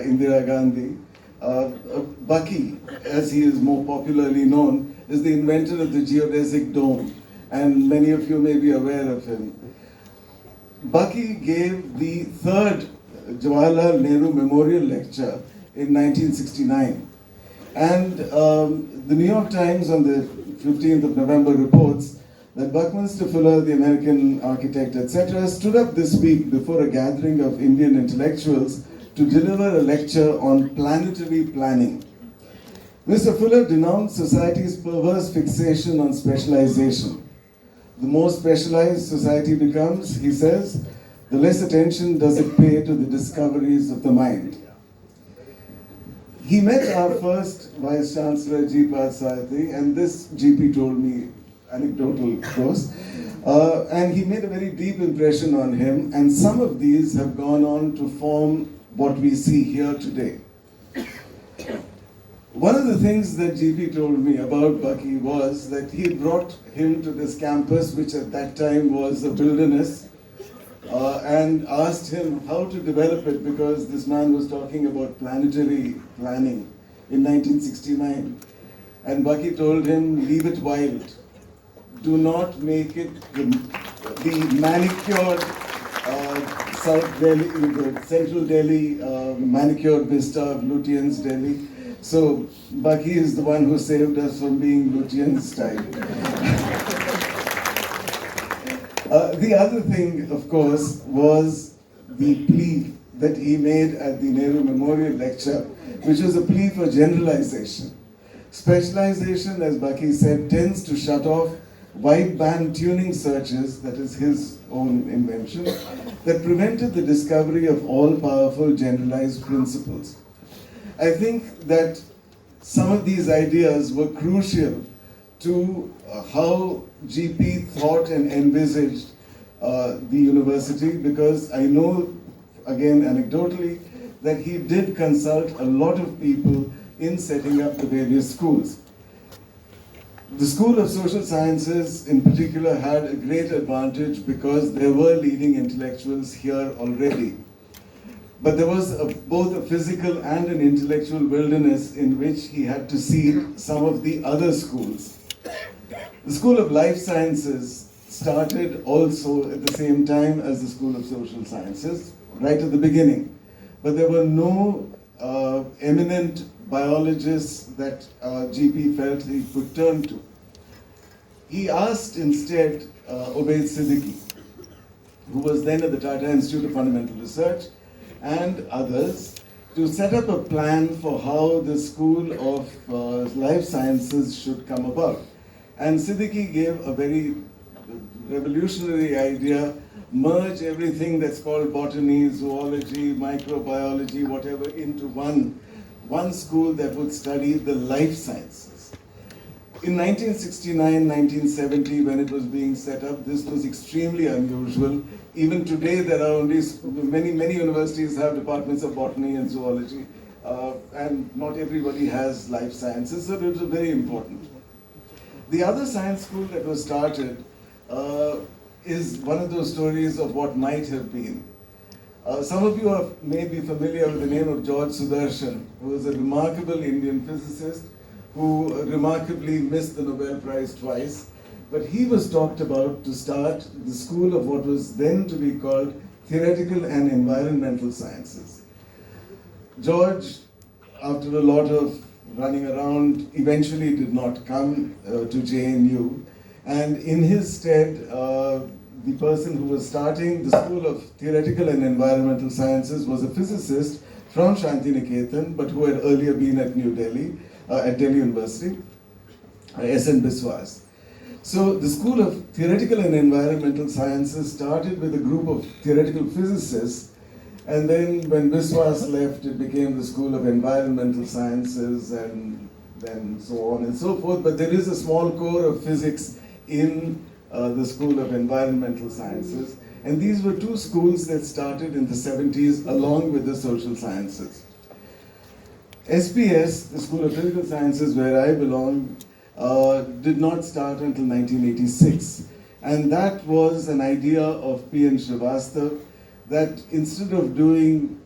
Indira Gandhi. Bucky, as he is more popularly known, is the inventor of the geodesic dome, and many of you may be aware of him. Bucky gave the third Jawaharlal Nehru Memorial Lecture in 1969. And the New York Times on the 15th of November reports that Buckminster Fuller, the American architect, etc., stood up this week before a gathering of Indian intellectuals to deliver a lecture on planetary planning. Mr. Fuller denounced society's perverse fixation on specialization. The more specialized society becomes, he says, the less attention does it pay to the discoveries of the mind. He met our first Vice Chancellor, G. Parsati, and this GP told me, anecdotal of course, and he made a very deep impression on him, and some of these have gone on to form what we see here today. One of the things that GP told me about Bucky was that he brought him to this campus, which at that time was a wilderness, and asked him how to develop it, because this man was talking about planetary planning in 1969. And Bucky told him, leave it wild. Do not make it the manicured South Delhi, the Central Delhi manicured vista of Lutyens Delhi. So Bucky is the one who saved us from being Lutyens style. The other thing, of course, was the plea that he made at the Nehru Memorial Lecture, which was a plea for generalization. Specialization, as Bucky said, tends to shut off wideband tuning searches, that is his own invention, that prevented the discovery of all-powerful generalized principles. I think that some of these ideas were crucial to how GP thought and envisaged the university, because I know, again anecdotally, that he did consult a lot of people in setting up the various schools. The School of Social Sciences in particular had a great advantage because there were leading intellectuals here already. But there was both a physical and an intellectual wilderness in which he had to seed some of the other schools. The School of Life Sciences started also at the same time as the School of Social Sciences, right at the beginning. But there were no eminent biologists that GP felt he could turn to. He asked instead Obaid Siddiqui, who was then at the Tata Institute of Fundamental Research, and others, to set up a plan for how the School of Life Sciences should come about. And Siddiqui gave a very revolutionary idea: merge everything that's called botany, zoology, microbiology, whatever, into one school that would study the life sciences. In 1969, 1970, when it was being set up, this was extremely unusual. Even today, there are only many universities have departments of botany and zoology, and not everybody has life sciences, so it was very important. The other science school that was started is one of those stories of what might have been. Some of you may be familiar with the name of George Sudarshan, who was a remarkable Indian physicist who remarkably missed the Nobel Prize twice. But he was talked about to start the school of what was then to be called Theoretical and Environmental Sciences. George, after a lot of running around, eventually did not come to JNU. And in his stead, the person who was starting the School of Theoretical and Environmental Sciences was a physicist from Shantiniketan, but who had earlier been at New Delhi, at Delhi University, S.N. Biswas. So the School of Theoretical and Environmental Sciences started with a group of theoretical physicists, and then when Biswas left, it became the School of Environmental Sciences, and then so on and so forth. But there is a small core of physics in the School of Environmental Sciences, and these were two schools that started in the 70s along with the social sciences. SPS, the School of Physical Sciences, where I belong, did not start until 1986, and that was an idea of P.N. Srivastav, that instead of doing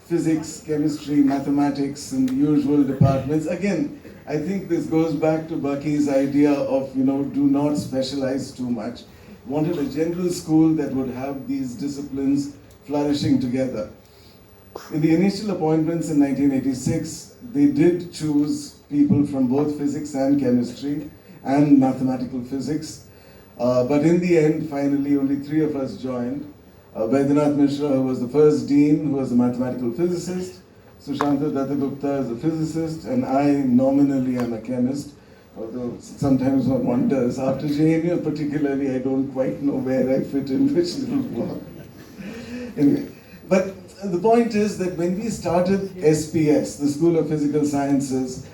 physics, chemistry, mathematics, and the usual departments. Again, I think this goes back to Bucky's idea of, do not specialize too much. Wanted a general school that would have these disciplines flourishing together. In the initial appointments in 1986, they did choose people from both physics and chemistry and mathematical physics. But in the end, finally, only 3 of us joined. Baidyanath Mishra, who was the first dean, who was a mathematical physicist. Sushanta Dattagupta is a physicist, and I nominally am a chemist. Although sometimes one wonders, after JNU particularly, I don't quite know where I fit in which little block. Anyway, but the point is that when we started SPS, the School of Physical Sciences,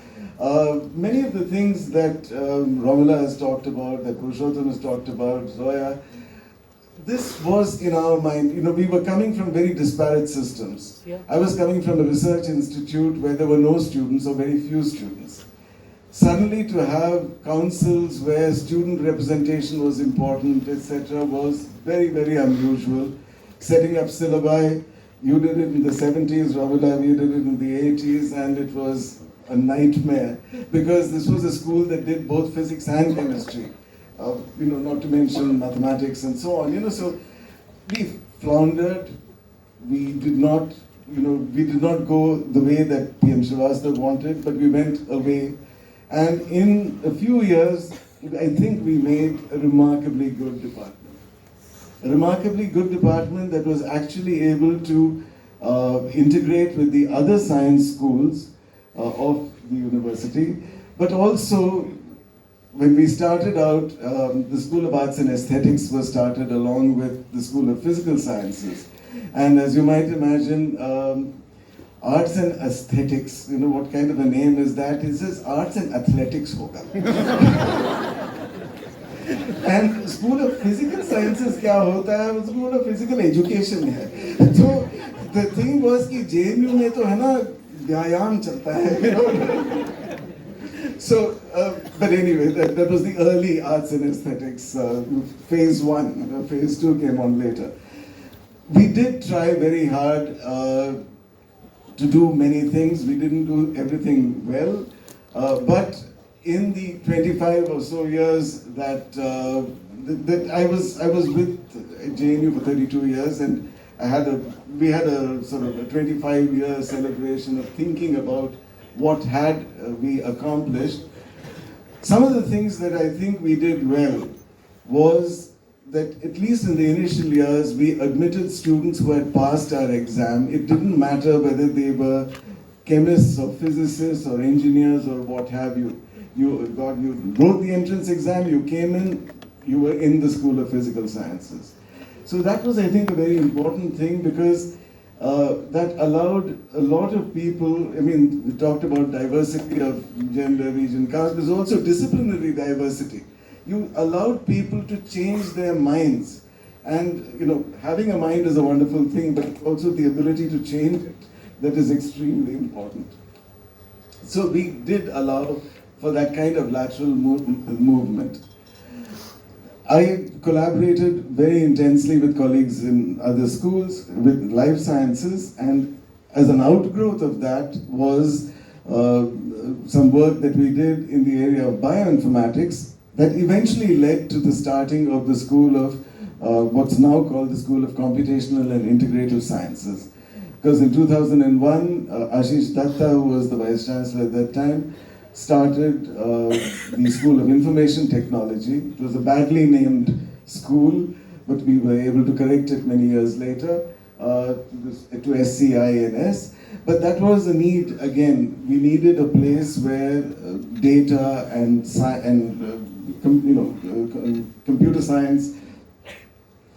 many of the things that Romila has talked about, that Purushottam has talked about, Zoya, this was in our mind. We were coming from very disparate systems. Yeah. I was coming from a research institute where there were no students or very few students. Suddenly to have councils where student representation was important, etc., was very, very unusual. Setting up syllabi, you did it in the 70s, Romila, we did it in the 80s, and it was a nightmare because this was a school that did both physics and chemistry. Not to mention mathematics and so on. So we floundered. We did not go the way that PM Srivastava wanted, but we went away. And in a few years, I think we made a remarkably good department. A remarkably good department that was actually able to integrate with the other science schools of the university, but also when we started out, the School of Arts and Aesthetics was started along with the School of Physical Sciences. And as you might imagine, Arts and Aesthetics, what kind of a name is that? It says Arts and Athletics hoga. And School of Physical Sciences kya hota hai? School of Physical Education hai. So the thing was कि JNU में तो है ना व्यायाम चलता है. So, but anyway, that was the early arts and aesthetics, phase 1. Phase 2 came on later. We did try very hard to do many things. We didn't do everything well, but in the 25 or so years that I was with JNU for 32 years, and we had a sort of a 25-year celebration of thinking about what had we accomplished. Some of the things that I think we did well was that at least in the initial years, we admitted students who had passed our exam. It didn't matter whether they were chemists or physicists or engineers or what have you. You wrote the entrance exam, you came in, you were in the School of Physical Sciences. So that was, I think, a very important thing because that allowed a lot of people. We talked about diversity of gender, region, caste. There's also disciplinary diversity. You allowed people to change their minds. And, having a mind is a wonderful thing, but also the ability to change it, that is extremely important. So we did allow for that kind of lateral movement. I collaborated very intensely with colleagues in other schools, with life sciences, and as an outgrowth of that was some work that we did in the area of bioinformatics that eventually led to the starting of the School of what's now called the School of Computational and Integrative Sciences. Because in 2001, Ashish Datta, who was the Vice Chancellor at that time, started the School of Information Technology. It was a badly named school, but we were able to correct it many years later to SCINS. But that was a need. Again, we needed a place where data and computer science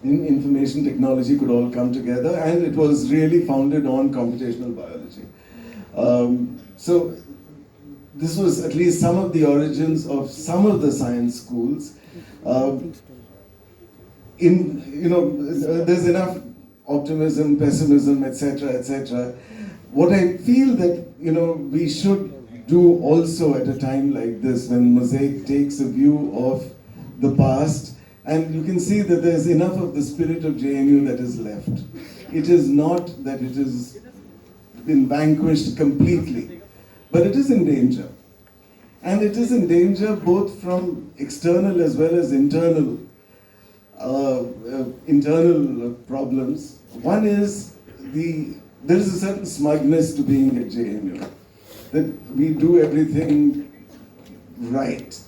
in information technology could all come together, and it was really founded on computational biology. So this was at least some of the origins of some of the science schools. There's enough optimism, pessimism, etc., etc. What I feel that we should do also at a time like this, when Mosaic takes a view of the past, and you can see that there's enough of the spirit of JNU that is left. It is not that it is been vanquished completely, but it is in danger. And it is in danger both from external as well as internal problems. One is there is a certain smugness to being at JNU, that we do everything right.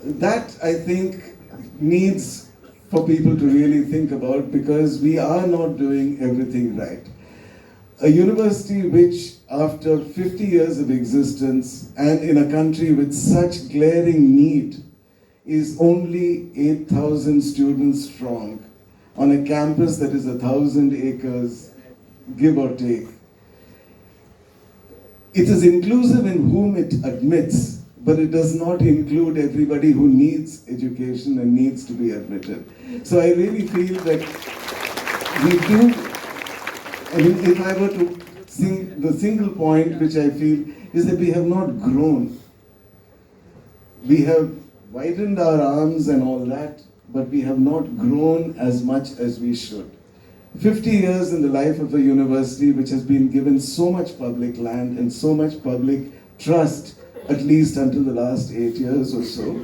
That, I think, needs for people to really think about, because we are not doing everything right. A university which, after 50 years of existence and in a country with such glaring need, is only 8,000 students strong on a campus that is 1,000 acres, give or take. It is inclusive in whom it admits, but it does not include everybody who needs education and needs to be admitted. So I really feel that we do, I mean, if I were to sing, the single point which I feel is that we have not grown. We have widened our arms and all that, but we have not grown as much as we should. 50 years in the life of a university which has been given so much public land and so much public trust, at least until the last 8 years or so,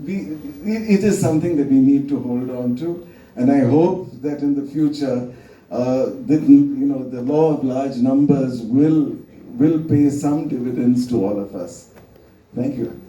it is something that we need to hold on to. And I hope that in the future, the law of large numbers will pay some dividends to all of us. Thank you.